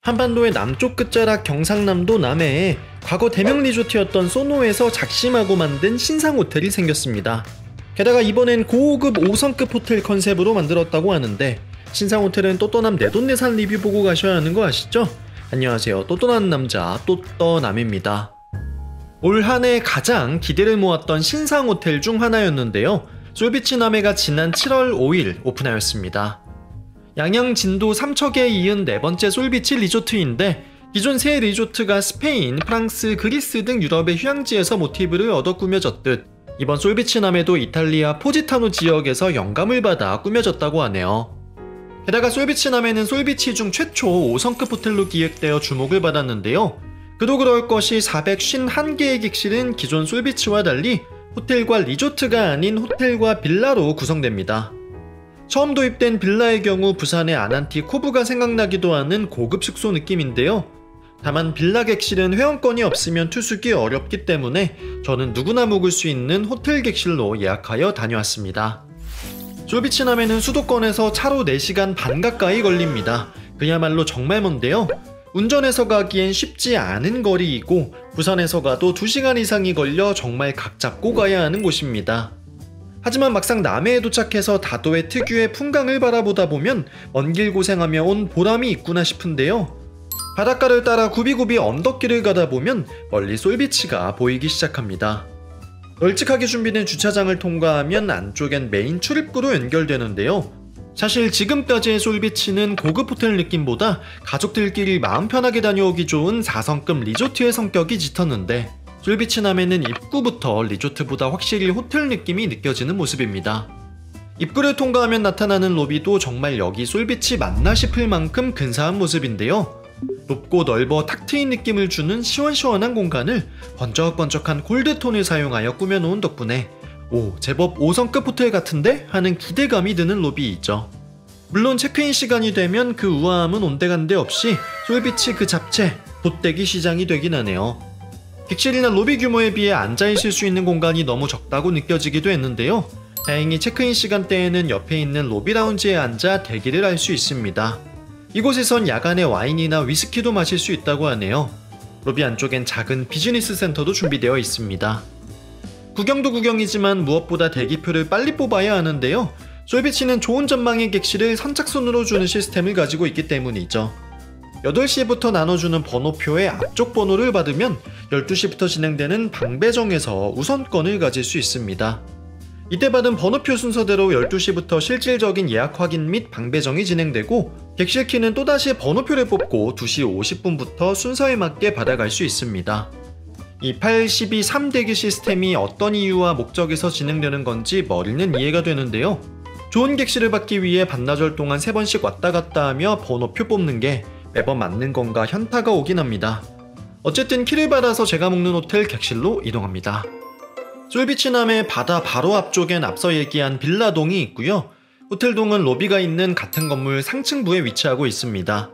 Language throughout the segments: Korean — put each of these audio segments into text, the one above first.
한반도의 남쪽 끝자락 경상남도 남해에 과거 대명 리조트였던 소노에서 작심하고 만든 신상 호텔이 생겼습니다. 게다가 이번엔 고급 5성급 호텔 컨셉으로 만들었다고 하는데, 신상 호텔은 또떠남 내돈내산 리뷰 보고 가셔야 하는 거 아시죠? 안녕하세요, 또떠난 남자 또떠남입니다. 올 한해 가장 기대를 모았던 신상 호텔 중 하나였는데요, 솔비치 남해가 지난 7월 5일 오픈하였습니다. 양양 진도 삼척에 이은 네 번째 솔비치 리조트인데, 기존 세 리조트가 스페인, 프랑스, 그리스 등 유럽의 휴양지에서 모티브를 얻어 꾸며졌듯 이번 솔비치 남해도 이탈리아 포지타노 지역에서 영감을 받아 꾸며졌다고 하네요. 게다가 솔비치 남해는 솔비치 중 최초 5성급 호텔로 기획되어 주목을 받았는데요, 그도 그럴 것이 451개의 객실은 기존 솔비치와 달리 호텔과 리조트가 아닌 호텔과 빌라로 구성됩니다. 처음 도입된 빌라의 경우 부산의 아난티 코브가 생각나기도 하는 고급 숙소 느낌인데요, 다만 빌라 객실은 회원권이 없으면 투숙이 어렵기 때문에 저는 누구나 묵을 수 있는 호텔 객실로 예약하여 다녀왔습니다. 솔비치 남해는 수도권에서 차로 4시간 반 가까이 걸립니다. 그야말로 정말 먼데요, 운전해서 가기엔 쉽지 않은 거리이고 부산에서 가도 2시간 이상이 걸려 정말 각 잡고 가야 하는 곳입니다. 하지만 막상 남해에 도착해서 다도의 특유의 풍광을 바라보다 보면 먼 길 고생하며 온 보람이 있구나 싶은데요, 바닷가를 따라 굽이굽이 언덕길을 가다 보면 멀리 솔비치가 보이기 시작합니다. 널찍하게 준비된 주차장을 통과하면 안쪽엔 메인 출입구로 연결되는데요, 사실 지금까지의 솔비치는 고급 호텔 느낌보다 가족들끼리 마음 편하게 다녀오기 좋은 4성급 리조트의 성격이 짙었는데, 솔비치 남해는 입구부터 리조트보다 확실히 호텔 느낌이 느껴지는 모습입니다. 입구를 통과하면 나타나는 로비도 정말 여기 솔비치 맞나 싶을 만큼 근사한 모습인데요, 높고 넓어 탁 트인 느낌을 주는 시원시원한 공간을 번쩍번쩍한 골드톤을 사용하여 꾸며놓은 덕분에 제법 5성급 호텔 같은데? 하는 기대감이 드는 로비이죠. 물론 체크인 시간이 되면 그 우아함은 온데간데 없이 솔비치 그 잡채, 돗대기 시장이 되긴 하네요. 객실이나 로비 규모에 비해 앉아있을 수 있는 공간이 너무 적다고 느껴지기도 했는데요, 다행히 체크인 시간대에는 옆에 있는 로비 라운지에 앉아 대기를 할 수 있습니다. 이곳에선 야간에 와인이나 위스키도 마실 수 있다고 하네요. 로비 안쪽엔 작은 비즈니스 센터도 준비되어 있습니다. 구경도 구경이지만 무엇보다 대기표를 빨리 뽑아야 하는데요, 솔비치는 좋은 전망의 객실을 선착순으로 주는 시스템을 가지고 있기 때문이죠. 8시부터 나눠주는 번호표의 앞쪽 번호를 받으면 12시부터 진행되는 방배정에서 우선권을 가질 수 있습니다. 이때 받은 번호표 순서대로 12시부터 실질적인 예약 확인 및 방배정이 진행되고, 객실 키는 또다시 번호표를 뽑고 2시 50분부터 순서에 맞게 받아갈 수 있습니다. 이 8, 12, 3대기 시스템이 어떤 이유와 목적에서 진행되는 건지 머리는 이해가 되는데요, 좋은 객실을 받기 위해 반나절 동안 3번씩 왔다 갔다 하며 번호표 뽑는 게 매번 맞는 건가 현타가 오긴 합니다. 어쨌든 키를 받아서 제가 묵는 호텔 객실로 이동합니다. 솔비치 남해 바다 바로 앞쪽엔 앞서 얘기한 빌라동이 있고요, 호텔동은 로비가 있는 같은 건물 상층부에 위치하고 있습니다.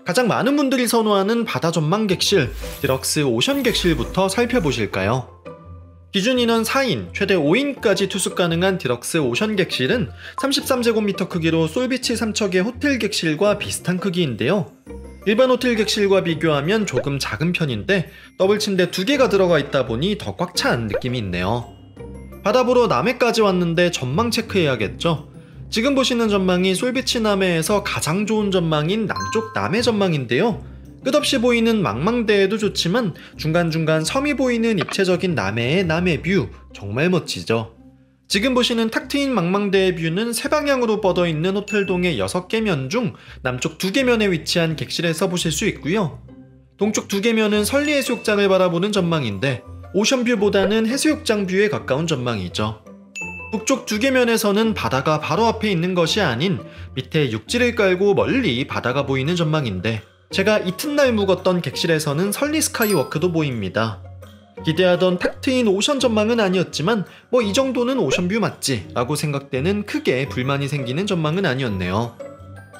가장 많은 분들이 선호하는 바다 전망 객실, 디럭스 오션 객실부터 살펴보실까요? 기준 인원 4인, 최대 5인까지 투숙 가능한 디럭스 오션 객실은 33제곱미터 크기로 솔비치 삼척의 호텔 객실과 비슷한 크기인데요, 일반 호텔 객실과 비교하면 조금 작은 편인데 더블 침대 2개가 들어가 있다 보니 더 꽉 찬 느낌이 있네요. 바다 보러 남해까지 왔는데 전망 체크해야겠죠? 지금 보시는 전망이 솔비치 남해에서 가장 좋은 전망인 남쪽 남해 전망인데요, 끝없이 보이는 망망대해도 좋지만 중간중간 섬이 보이는 입체적인 남해의 남해뷰 정말 멋지죠. 지금 보시는 탁 트인 망망대해 뷰는 세 방향으로 뻗어있는 호텔동의 6개 면 중 남쪽 2개 면에 위치한 객실에서 보실 수 있고요, 동쪽 2개 면은 설리해수욕장을 바라보는 전망인데 오션뷰보다는 해수욕장 뷰에 가까운 전망이죠. 북쪽 2개 면에서는 바다가 바로 앞에 있는 것이 아닌 밑에 육지를 깔고 멀리 바다가 보이는 전망인데, 제가 이튿날 묵었던 객실에서는 설리 스카이워크도 보입니다. 기대하던 탁 트인 오션 전망은 아니었지만 뭐 이 정도는 오션뷰 맞지? 라고 생각되는 크게 불만이 생기는 전망은 아니었네요.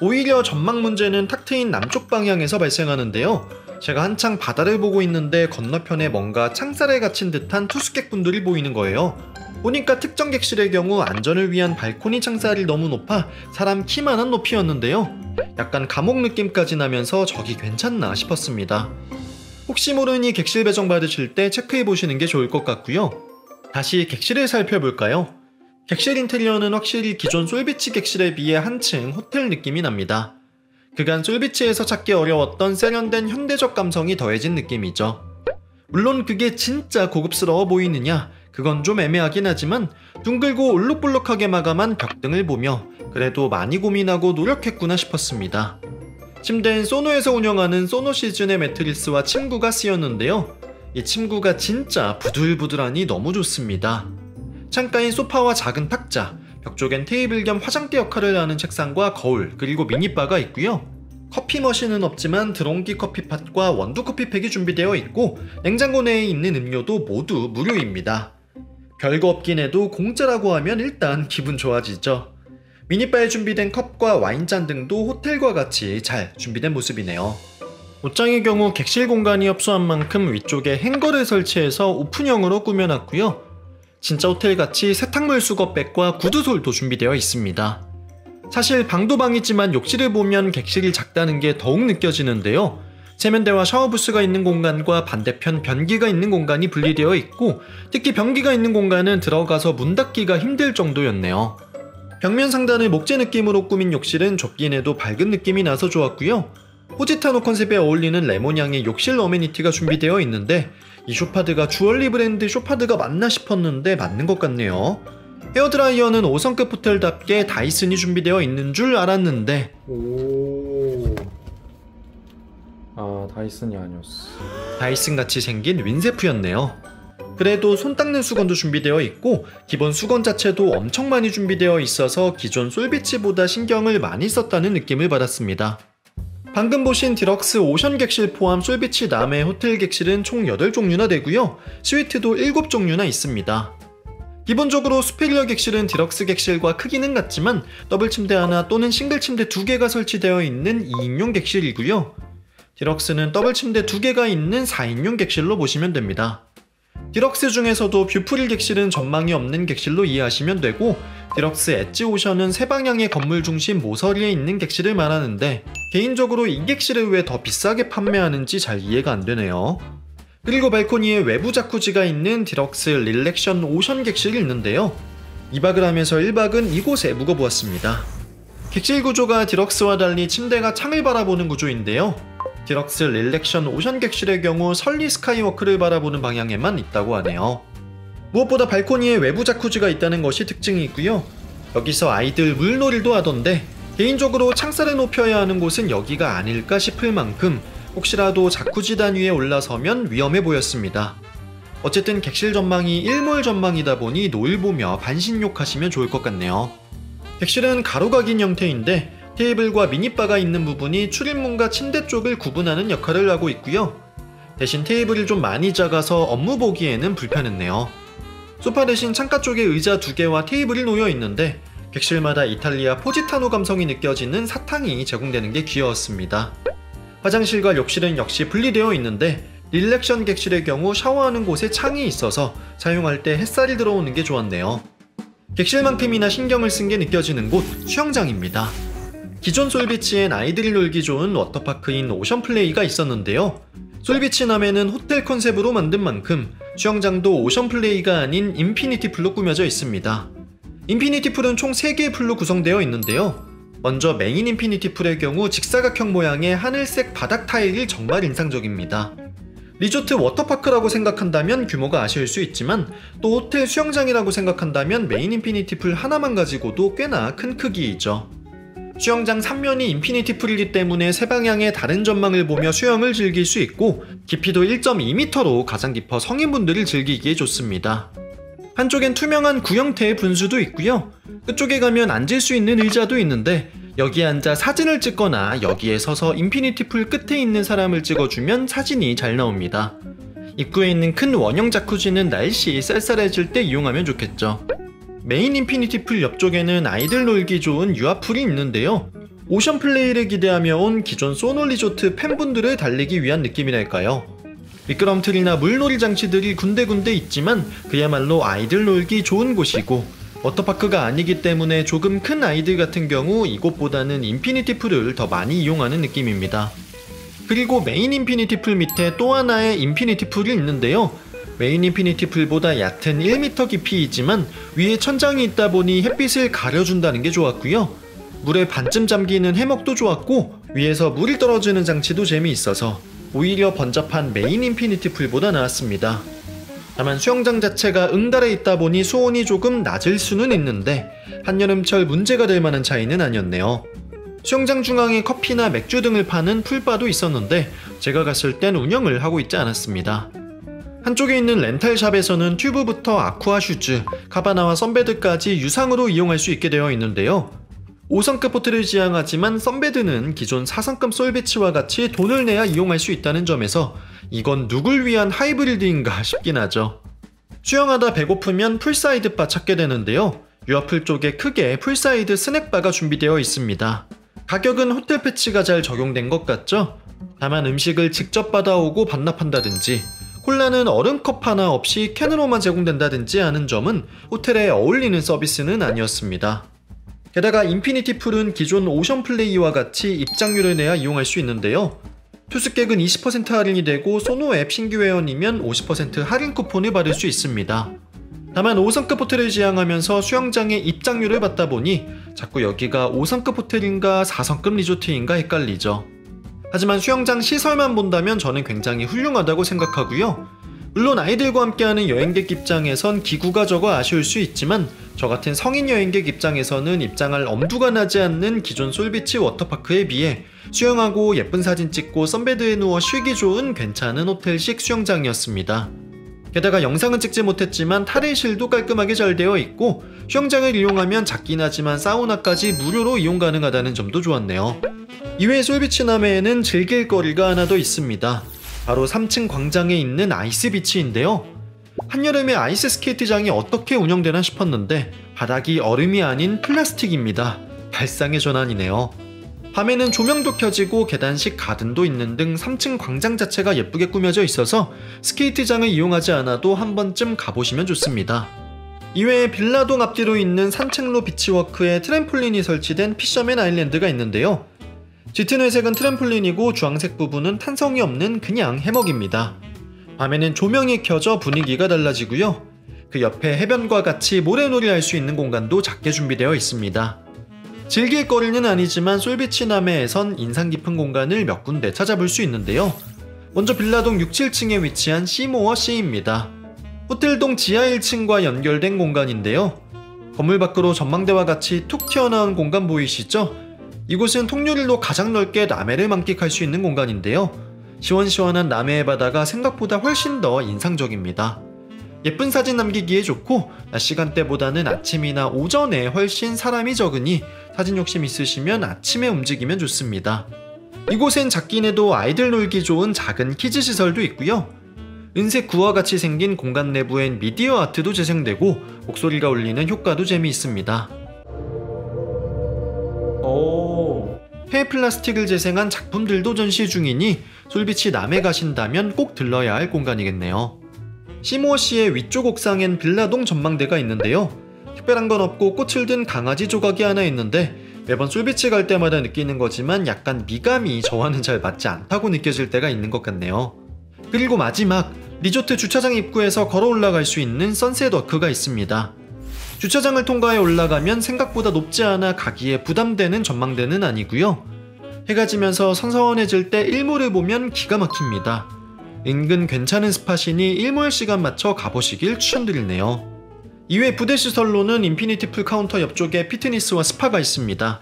오히려 전망 문제는 탁 트인 남쪽 방향에서 발생하는데요, 제가 한창 바다를 보고 있는데 건너편에 뭔가 창살에 갇힌 듯한 투숙객분들이 보이는 거예요. 보니까 특정 객실의 경우 안전을 위한 발코니 창살이 너무 높아 사람 키만한 높이였는데요. 약간 감옥 느낌까지 나면서 저기 괜찮나 싶었습니다. 혹시 모르니 객실 배정 받으실 때 체크해보시는 게 좋을 것 같고요. 다시 객실을 살펴볼까요? 객실 인테리어는 확실히 기존 솔비치 객실에 비해 한층 호텔 느낌이 납니다. 그간 솔비치에서 찾기 어려웠던 세련된 현대적 감성이 더해진 느낌이죠. 물론 그게 진짜 고급스러워 보이느냐? 그건 좀 애매하긴 하지만 둥글고 올록볼록하게 마감한 벽등을 보며 그래도 많이 고민하고 노력했구나 싶었습니다. 침대엔 소노에서 운영하는 소노 시즌의 매트리스와 침구가 쓰였는데요. 이 침구가 진짜 부들부들하니 너무 좋습니다. 창가인 소파와 작은 탁자, 벽 쪽엔 테이블 겸 화장대 역할을 하는 책상과 거울, 그리고 미니바가 있고요. 커피 머신은 없지만 드론기 커피팟과 원두 커피팩이 준비되어 있고 냉장고 내에 있는 음료도 모두 무료입니다. 별거 없긴 해도 공짜라고 하면 일단 기분 좋아지죠. 미니바에 준비된 컵과 와인잔 등도 호텔과 같이 잘 준비된 모습이네요. 옷장의 경우 객실 공간이 협소한 만큼 위쪽에 행거를 설치해서 오픈형으로 꾸며놨고요. 진짜 호텔같이 세탁물 수거백과 구두솔도 준비되어 있습니다. 사실 방도 방이지만 욕실을 보면 객실이 작다는 게 더욱 느껴지는데요. 세면대와 샤워부스가 있는 공간과 반대편 변기가 있는 공간이 분리되어 있고 특히 변기가 있는 공간은 들어가서 문 닫기가 힘들 정도였네요. 벽면 상단을 목재 느낌으로 꾸민 욕실은 좁긴 해도 밝은 느낌이 나서 좋았고요. 포지타노 컨셉에 어울리는 레몬향의 욕실 어메니티가 준비되어 있는데 이 쇼파드가 주얼리 브랜드 쇼파드가 맞나 싶었는데 맞는 것 같네요. 헤어드라이어는 5성급 호텔답게 다이슨이 준비되어 있는 줄 알았는데 다이슨이 아니었어. 다이슨같이 생긴 윈세프였네요. 그래도 손 닦는 수건도 준비되어 있고 기본 수건 자체도 엄청 많이 준비되어 있어서 기존 솔비치보다 신경을 많이 썼다는 느낌을 받았습니다. 방금 보신 디럭스 오션 객실 포함 솔비치 남해 호텔 객실은 총 8종류나 되고요. 스위트도 7종류나 있습니다. 기본적으로 수페리어 객실은 디럭스 객실과 크기는 같지만 더블 침대 하나 또는 싱글 침대 2개가 설치되어 있는 2인용 객실이고요. 디럭스는 더블 침대 2개가 있는 4인용 객실로 보시면 됩니다. 디럭스 중에서도 뷰프릴 객실은 전망이 없는 객실로 이해하시면 되고 디럭스 엣지 오션은 세 방향의 건물 중심 모서리에 있는 객실을 말하는데 개인적으로 이 객실을 왜 더 비싸게 판매하는지 잘 이해가 안 되네요. 그리고 발코니에 외부 자쿠지가 있는 디럭스 릴렉션 오션 객실이 있는데요. 2박을 하면서 1박은 이곳에 묵어보았습니다. 객실 구조가 디럭스와 달리 침대가 창을 바라보는 구조인데요. 디럭스 릴렉션 오션 객실의 경우 설리 스카이워크를 바라보는 방향에만 있다고 하네요. 무엇보다 발코니에 외부 자쿠지가 있다는 것이 특징이고요. 여기서 아이들 물놀이도 하던데 개인적으로 창살을 높여야 하는 곳은 여기가 아닐까 싶을 만큼 혹시라도 자쿠지 단 위에 올라서면 위험해 보였습니다. 어쨌든 객실 전망이 일몰 전망이다 보니 노을 보며 반신욕하시면 좋을 것 같네요. 객실은 가로각인 형태인데 테이블과 미니바가 있는 부분이 출입문과 침대 쪽을 구분하는 역할을 하고 있고요. 대신 테이블이 좀 많이 작아서 업무 보기에는 불편했네요. 소파 대신 창가 쪽에 의자 2개와 테이블이 놓여 있는데 객실마다 이탈리아 포지타노 감성이 느껴지는 사탕이 제공되는 게 귀여웠습니다. 화장실과 욕실은 역시 분리되어 있는데 릴렉션 객실의 경우 샤워하는 곳에 창이 있어서 사용할 때 햇살이 들어오는 게 좋았네요. 객실만큼이나 신경을 쓴 게 느껴지는 곳 수영장입니다. 기존 솔비치엔 아이들이 놀기 좋은 워터파크인 오션플레이가 있었는데요. 솔비치 남해는 호텔 컨셉으로 만든 만큼 수영장도 오션플레이가 아닌 인피니티 풀로 꾸며져 있습니다. 인피니티 풀은 총 3개의 풀로 구성되어 있는데요. 먼저 메인 인피니티 풀의 경우 직사각형 모양의 하늘색 바닥 타일이 정말 인상적입니다. 리조트 워터파크라고 생각한다면 규모가 아쉬울 수 있지만 또 호텔 수영장이라고 생각한다면 메인 인피니티 풀 하나만 가지고도 꽤나 큰 크기이죠. 수영장 3면이 인피니티 풀이기 때문에 세 방향의 다른 전망을 보며 수영을 즐길 수 있고 깊이도 1.2m로 가장 깊어 성인분들이 즐기기에 좋습니다. 한쪽엔 투명한 구형태의 분수도 있고요. 끝쪽에 가면 앉을 수 있는 의자도 있는데 여기에 앉아 사진을 찍거나 여기에 서서 인피니티 풀 끝에 있는 사람을 찍어주면 사진이 잘 나옵니다. 입구에 있는 큰 원형 자쿠지는 날씨 쌀쌀해질 때 이용하면 좋겠죠. 메인 인피니티 풀 옆쪽에는 아이들 놀기 좋은 유아풀이 있는데요. 오션 플레이를 기대하며 온 기존 소노 리조트 팬분들을 달래기 위한 느낌이랄까요. 미끄럼틀이나 물놀이 장치들이 군데군데 있지만 그야말로 아이들 놀기 좋은 곳이고, 워터파크가 아니기 때문에 조금 큰 아이들 같은 경우 이곳보다는 인피니티 풀을 더 많이 이용하는 느낌입니다. 그리고 메인 인피니티 풀 밑에 또 하나의 인피니티 풀이 있는데요. 메인 인피니티 풀보다 얕은 1m 깊이이지만 위에 천장이 있다 보니 햇빛을 가려준다는 게 좋았고요. 물에 반쯤 잠기는 해먹도 좋았고, 위에서 물이 떨어지는 장치도 재미있어서 오히려 번잡한 메인 인피니티 풀보다 나았습니다. 다만 수영장 자체가 응달에 있다 보니 수온이 조금 낮을 수는 있는데 한여름철 문제가 될 만한 차이는 아니었네요. 수영장 중앙에 커피나 맥주 등을 파는 풀바도 있었는데 제가 갔을 땐 운영을 하고 있지 않았습니다. 한쪽에 있는 렌탈샵에서는 튜브부터 아쿠아 슈즈, 카바나와 선베드까지 유상으로 이용할 수 있게 되어 있는데요. 5성급 호텔을 지향하지만 선베드는 기존 4성급 솔비치와 같이 돈을 내야 이용할 수 있다는 점에서 이건 누굴 위한 하이브리드인가 싶긴 하죠. 수영하다 배고프면 풀사이드 바 찾게 되는데요. 유아풀 쪽에 크게 풀사이드 스낵바가 준비되어 있습니다. 가격은 호텔 패치가 잘 적용된 것 같죠? 다만 음식을 직접 받아오고 반납한다든지 콜라는 얼음컵 하나 없이 캔으로만 제공된다든지 하는 점은 호텔에 어울리는 서비스는 아니었습니다. 게다가 인피니티 풀은 기존 오션 플레이와 같이 입장료를 내야 이용할 수 있는데요. 투숙객은 20% 할인이 되고 소노 앱 신규 회원이면 50% 할인 쿠폰을 받을 수 있습니다. 다만 5성급 호텔을 지향하면서 수영장에 입장료를 받다 보니 자꾸 여기가 5성급 호텔인가 4성급 리조트인가 헷갈리죠. 하지만 수영장 시설만 본다면 저는 굉장히 훌륭하다고 생각하고요. 물론 아이들과 함께하는 여행객 입장에선 기구가 적어 아쉬울 수 있지만 저 같은 성인 여행객 입장에서는 입장할 엄두가 나지 않는 기존 솔비치 워터파크에 비해 수영하고 예쁜 사진 찍고 선베드에 누워 쉬기 좋은 괜찮은 호텔식 수영장이었습니다. 게다가 영상은 찍지 못했지만 탈의실도 깔끔하게 잘 되어 있고 수영장을 이용하면 작긴 하지만 사우나까지 무료로 이용 가능하다는 점도 좋았네요. 이외에 솔비치 남해에는 즐길 거리가 하나 더 있습니다. 바로 3층 광장에 있는 아이스비치인데요. 한여름에 아이스 스케이트장이 어떻게 운영되나 싶었는데 바닥이 얼음이 아닌 플라스틱입니다. 발상의 전환이네요. 밤에는 조명도 켜지고 계단식 가든도 있는 등 3층 광장 자체가 예쁘게 꾸며져 있어서 스케이트장을 이용하지 않아도 한 번쯤 가보시면 좋습니다. 이외에 빌라동 앞뒤로 있는 산책로 비치워크에 트램폴린이 설치된 피셔맨 아일랜드가 있는데요. 짙은 회색은 트램폴린이고 주황색 부분은 탄성이 없는 그냥 해먹입니다. 밤에는 조명이 켜져 분위기가 달라지고요. 그 옆에 해변과 같이 모래놀이 할 수 있는 공간도 작게 준비되어 있습니다. 즐길 거리는 아니지만 솔비치 남해에선 인상 깊은 공간을 몇 군데 찾아볼 수 있는데요. 먼저 빌라동 6, 7층에 위치한 시모어 C입니다. 호텔동 지하 1층과 연결된 공간인데요. 건물 밖으로 전망대와 같이 툭 튀어나온 공간 보이시죠? 이곳은 통유릴로 가장 넓게 남해를 만끽할 수 있는 공간인데요. 시원시원한 남해의 바다가 생각보다 훨씬 더 인상적입니다. 예쁜 사진 남기기에 좋고 낮 시간대보다는 아침이나 오전에 훨씬 사람이 적으니 사진 욕심 있으시면 아침에 움직이면 좋습니다. 이곳엔 작긴 해도 아이들 놀기 좋은 작은 키즈 시설도 있고요. 은색 구와 같이 생긴 공간 내부엔 미디어 아트도 재생되고 목소리가 울리는 효과도 재미있습니다. 폐 플라스틱을 재생한 작품들도 전시 중이니 솔비치 남해 가신다면 꼭 들러야 할 공간이겠네요. 시모어시의 위쪽 옥상엔 빌라동 전망대가 있는데요. 특별한 건 없고 꽃을 든 강아지 조각이 하나 있는데 매번 솔비치 갈 때마다 느끼는 거지만 약간 미감이 저와는 잘 맞지 않다고 느껴질 때가 있는 것 같네요. 그리고 마지막, 리조트 주차장 입구에서 걸어 올라갈 수 있는 선셋 워크가 있습니다. 주차장을 통과해 올라가면 생각보다 높지 않아 가기에 부담되는 전망대는 아니고요. 해가 지면서 선선해질 때 일몰을 보면 기가 막힙니다. 은근 괜찮은 스팟이니 일몰 시간 맞춰 가보시길 추천드리네요. 이외 부대 시설로는 인피니티 풀 카운터 옆쪽에 피트니스와 스파가 있습니다.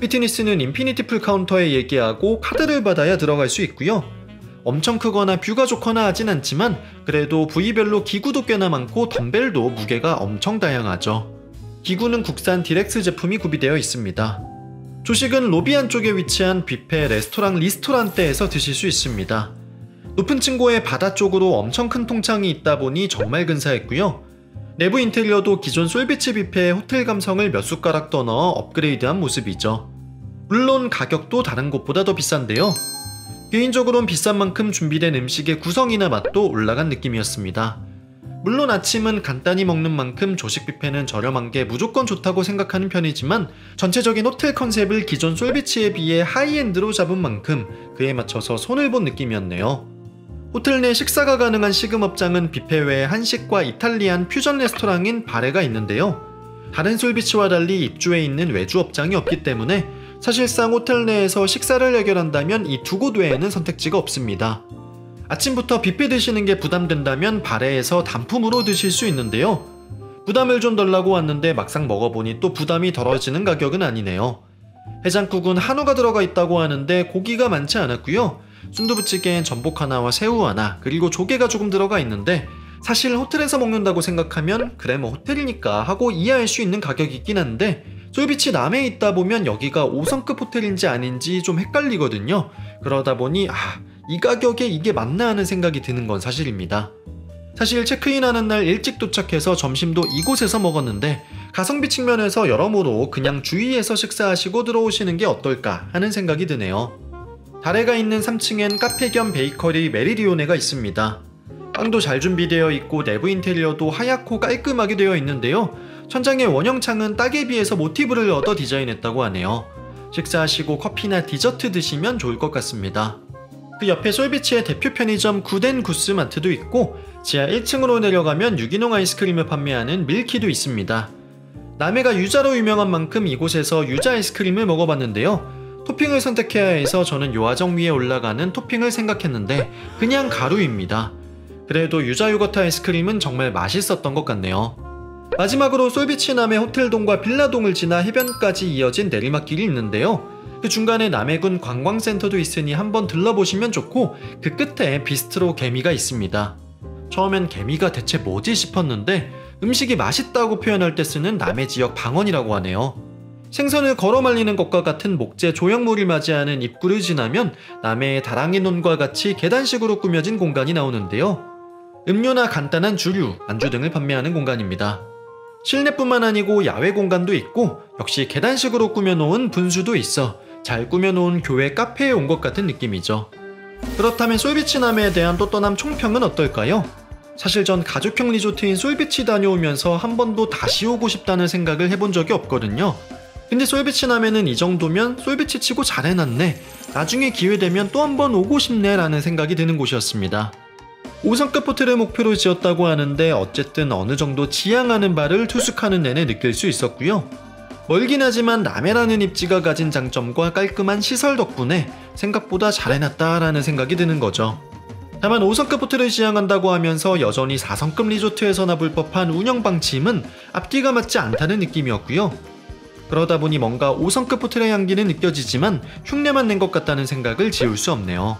피트니스는 인피니티 풀 카운터에 얘기하고 카드를 받아야 들어갈 수 있고요. 엄청 크거나 뷰가 좋거나 하진 않지만 그래도 부위별로 기구도 꽤나 많고 덤벨도 무게가 엄청 다양하죠. 기구는 국산 디렉스 제품이 구비되어 있습니다. 조식은 로비 안쪽에 위치한 뷔페 레스토랑 리스토란테에서 드실 수 있습니다. 높은 층고에 바다 쪽으로 엄청 큰 통창이 있다 보니 정말 근사했고요. 내부 인테리어도 기존 솔비치 뷔페의 호텔 감성을 몇 숟가락 더 넣어 업그레이드한 모습이죠. 물론 가격도 다른 곳보다 더 비싼데요. 개인적으로는 비싼 만큼 준비된 음식의 구성이나 맛도 올라간 느낌이었습니다. 물론 아침은 간단히 먹는 만큼 조식 뷔페는 저렴한 게 무조건 좋다고 생각하는 편이지만 전체적인 호텔 컨셉을 기존 솔비치에 비해 하이엔드로 잡은 만큼 그에 맞춰서 손을 본 느낌이었네요. 호텔 내 식사가 가능한 식음업장은 뷔페 외에 한식과 이탈리안 퓨전 레스토랑인 바레가 있는데요. 다른 솔비치와 달리 입주해 있는 외주 업장이 없기 때문에 사실상 호텔 내에서 식사를 해결한다면 이 두 곳 외에는 선택지가 없습니다. 아침부터 뷔페 드시는 게 부담된다면 바레에서 단품으로 드실 수 있는데요. 부담을 좀 덜라고 왔는데 막상 먹어보니 또 부담이 덜어지는 가격은 아니네요. 해장국은 한우가 들어가 있다고 하는데 고기가 많지 않았고요. 순두부찌개엔 전복 하나와 새우 하나 그리고 조개가 조금 들어가 있는데 사실 호텔에서 먹는다고 생각하면 그래 뭐 호텔이니까 하고 이해할 수 있는 가격이긴 한데 솔비치 남해에 있다 보면 여기가 5성급 호텔인지 아닌지 좀 헷갈리거든요. 그러다 보니 이 가격에 이게 맞나 하는 생각이 드는 건 사실입니다. 사실 체크인하는 날 일찍 도착해서 점심도 이곳에서 먹었는데 가성비 측면에서 여러모로 그냥 주위에서 식사하시고 들어오시는 게 어떨까 하는 생각이 드네요. 다레가 있는 3층엔 카페 겸 베이커리 메리리오네가 있습니다. 빵도 잘 준비되어 있고 내부 인테리어도 하얗고 깔끔하게 되어 있는데요. 천장의 원형창은 딱에 비해서 모티브를 얻어 디자인했다고 하네요. 식사하시고 커피나 디저트 드시면 좋을 것 같습니다. 그 옆에 솔비치의 대표 편의점 굿앤 구스 마트도 있고 지하 1층으로 내려가면 유기농 아이스크림을 판매하는 밀키도 있습니다. 남해가 유자로 유명한 만큼 이곳에서 유자 아이스크림을 먹어봤는데요. 토핑을 선택해야 해서 저는 요아정 위에 올라가는 토핑을 생각했는데 그냥 가루입니다. 그래도 유자 요거트 아이스크림은 정말 맛있었던 것 같네요. 마지막으로 솔비치 남해 호텔동과 빌라동을 지나 해변까지 이어진 내리막길이 있는데요. 그 중간에 남해군 관광센터도 있으니 한번 들러보시면 좋고 그 끝에 비스트로 개미가 있습니다. 처음엔 개미가 대체 뭐지 싶었는데 음식이 맛있다고 표현할 때 쓰는 남해 지역 방언이라고 하네요. 생선을 걸어 말리는 것과 같은 목재 조형물을 맞이하는 입구를 지나면 남해의 다랑이 논과 같이 계단식으로 꾸며진 공간이 나오는데요. 음료나 간단한 주류, 안주 등을 판매하는 공간입니다. 실내뿐만 아니고 야외 공간도 있고 역시 계단식으로 꾸며놓은 분수도 있어 잘 꾸며놓은 교회 카페에 온 것 같은 느낌이죠. 그렇다면 솔비치 남해에 대한 또 떠남 총평은 어떨까요? 사실 전 가족형 리조트인 솔비치 다녀오면서 한 번도 다시 오고 싶다는 생각을 해본 적이 없거든요. 근데 솔비치 남해는 이 정도면 솔비치 치고 잘 해놨네, 나중에 기회되면 또 한 번 오고 싶네 라는 생각이 드는 곳이었습니다. 5성급 호텔을 목표로 지었다고 하는데 어쨌든 어느 정도 지향하는 바를 투숙하는 내내 느낄 수 있었고요. 멀긴 하지만 남해라는 입지가 가진 장점과 깔끔한 시설 덕분에 생각보다 잘 해놨다라는 생각이 드는 거죠. 다만 5성급 호텔을 지향한다고 하면서 여전히 4성급 리조트에서나 볼 법한 운영 방침은 앞뒤가 맞지 않다는 느낌이었고요. 그러다 보니 뭔가 5성급 호텔의 향기는 느껴지지만 흉내만 낸 것 같다는 생각을 지울 수 없네요.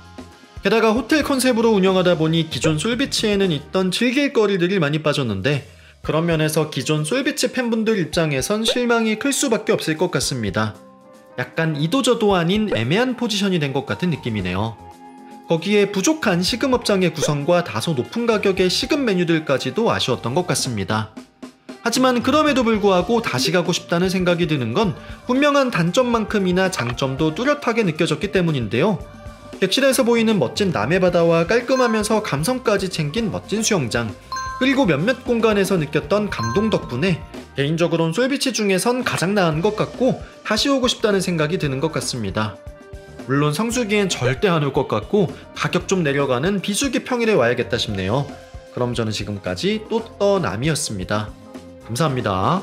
게다가 호텔 컨셉으로 운영하다 보니 기존 솔비치에는 있던 즐길 거리들이 많이 빠졌는데 그런 면에서 기존 솔비치 팬분들 입장에선 실망이 클 수밖에 없을 것 같습니다. 약간 이도저도 아닌 애매한 포지션이 된 것 같은 느낌이네요. 거기에 부족한 식음업장의 구성과 다소 높은 가격의 식음 메뉴들까지도 아쉬웠던 것 같습니다. 하지만 그럼에도 불구하고 다시 가고 싶다는 생각이 드는 건 분명한 단점만큼이나 장점도 뚜렷하게 느껴졌기 때문인데요. 객실에서 보이는 멋진 남해바다와 깔끔하면서 감성까지 챙긴 멋진 수영장, 그리고 몇몇 공간에서 느꼈던 감동 덕분에 개인적으로는 솔비치 중에선 가장 나은 것 같고 다시 오고 싶다는 생각이 드는 것 같습니다. 물론 성수기엔 절대 안 올 것 같고 가격 좀 내려가는 비수기 평일에 와야겠다 싶네요. 그럼 저는 지금까지 또떠남이었습니다. 감사합니다.